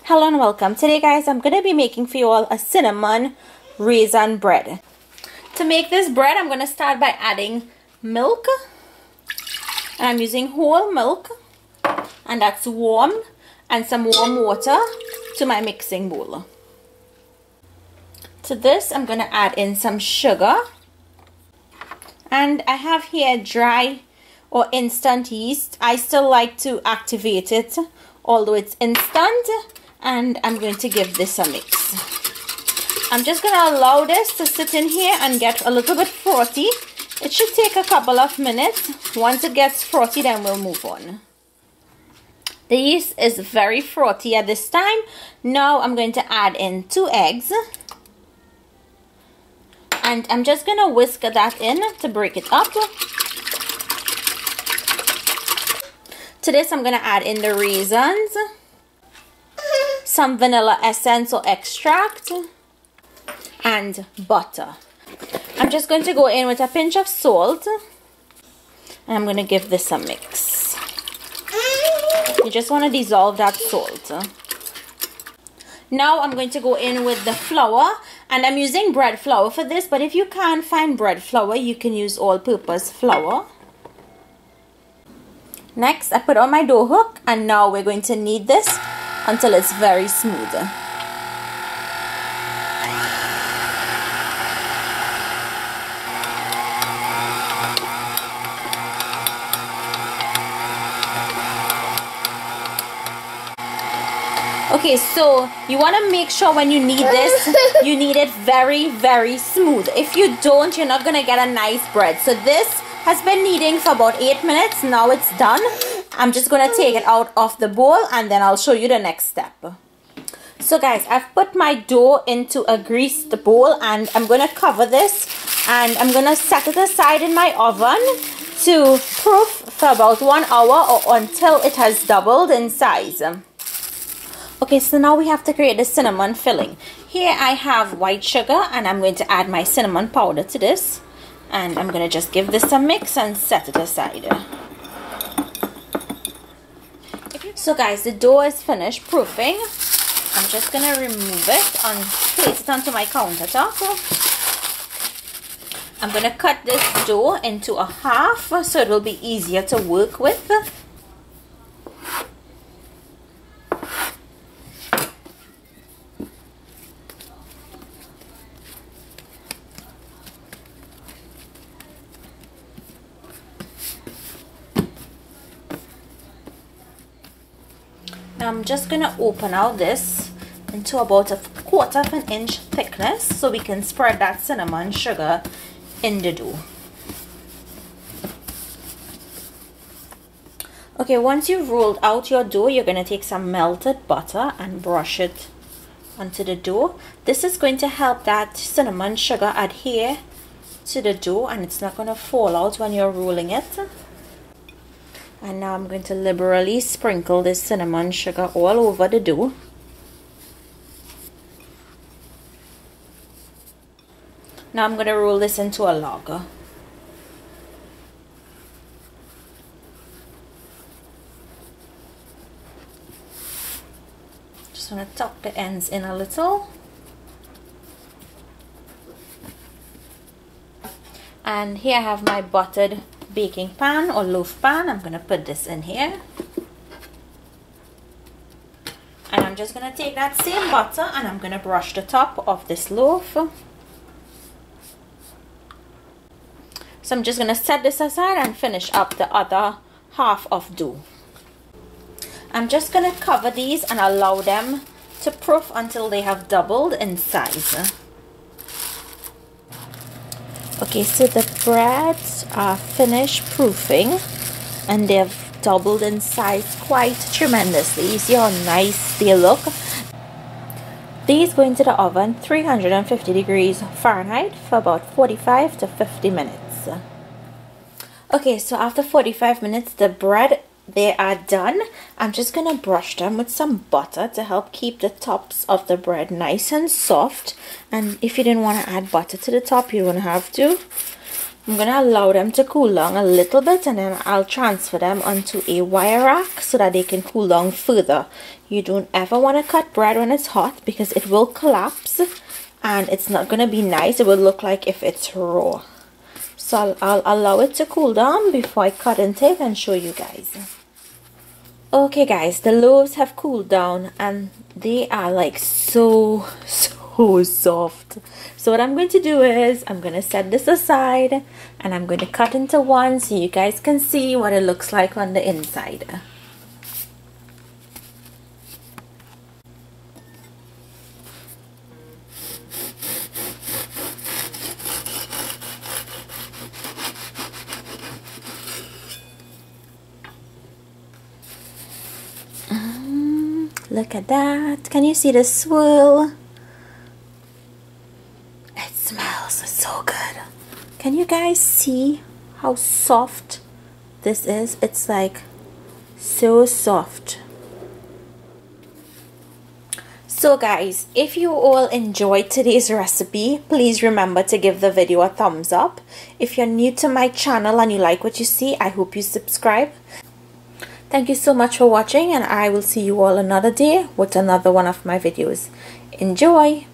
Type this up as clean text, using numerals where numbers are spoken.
Hello and welcome. Today guys, I'm going to be making for you all a cinnamon raisin bread. To make this bread, I'm going to start by adding milk. And I'm using whole milk. And that's warm. And some warm water to my mixing bowl. To this, I'm going to add in some sugar. And I have here dry or instant yeast. I still like to activate it, although it's instant. And I'm going to give this a mix. I'm just going to allow this to sit in here and get a little bit frothy. It should take a couple of minutes. Once it gets frothy, then we'll move on. The yeast is very frothy at this time. Now I'm going to add in 2 eggs. And I'm just going to whisk that in to break it up. To this, I'm going to add in the raisins, some vanilla essence or extract, and butter. I'm just going to go in with a pinch of salt, and I'm going to give this a mix. You just want to dissolve that salt. Now I'm going to go in with the flour, and I'm using bread flour for this, but if you can't find bread flour, you can use all-purpose flour. Next, I put on my dough hook, and now we're going to knead this until it's very smooth. Okay, so you want to make sure when you knead this, you knead it very, very smooth. If you don't, you're not going to get a nice bread. So this has been kneading for about 8 minutes. Now it's done. I'm just going to take it out of the bowl and then I'll show you the next step. So guys, I've put my dough into a greased bowl and I'm going to cover this and I'm going to set it aside in my oven to proof for about 1 hour or until it has doubled in size. Okay, so now we have to create the cinnamon filling. Here I have white sugar and I'm going to add my cinnamon powder to this. And I'm going to just give this a mix and set it aside. So guys, the dough is finished proofing. I'm just going to remove it and place it onto my countertop. I'm going to cut this dough into a half so it will be easier to work with. Now I'm just going to open out this into about 1/4 of an inch thickness so we can spread that cinnamon sugar in the dough. Okay, once you've rolled out your dough, you're going to take some melted butter and brush it onto the dough. This is going to help that cinnamon sugar adhere to the dough and it's not going to fall out when you're rolling it. And now I'm going to liberally sprinkle this cinnamon sugar all over the dough. Now I'm going to roll this into a log. Just want to tuck the ends in a little. And here I have my buttered baking pan or loaf pan. I'm going to put this in here. And I'm just going to take that same butter and I'm going to brush the top of this loaf. So I'm just going to set this aside and finish up the other half of dough. I'm just going to cover these and allow them to proof until they have doubled in size. Okay, so the breads are finished proofing and they've doubled in size quite tremendously. You see how nice they look. These go into the oven 350 degrees Fahrenheit for about 45 to 50 minutes. Okay, so after 45 minutes, the bread, they are done. I'm just going to brush them with some butter to help keep the tops of the bread nice and soft. And if you didn't want to add butter to the top, you don't have to. I'm going to allow them to cool down a little bit, and then I'll transfer them onto a wire rack so that they can cool down further. You don't ever want to cut bread when it's hot because it will collapse and it's not going to be nice. It will look like if it's raw. So I'll allow it to cool down before I cut into it and show you guys. Okay guys, the loaves have cooled down and they are like so soft. So what I'm going to do is I'm going to set this aside and I'm going to cut into one so you guys can see what it looks like on the inside. Look at that. Can you see the swirl? It smells so good. Can you guys see how soft this is? It's like so soft. So guys, if you all enjoyed today's recipe, please remember to give the video a thumbs up. If you're new to my channel and you like what you see, I hope you subscribe. Thank you so much for watching, and I will see you all another day with another one of my videos. Enjoy!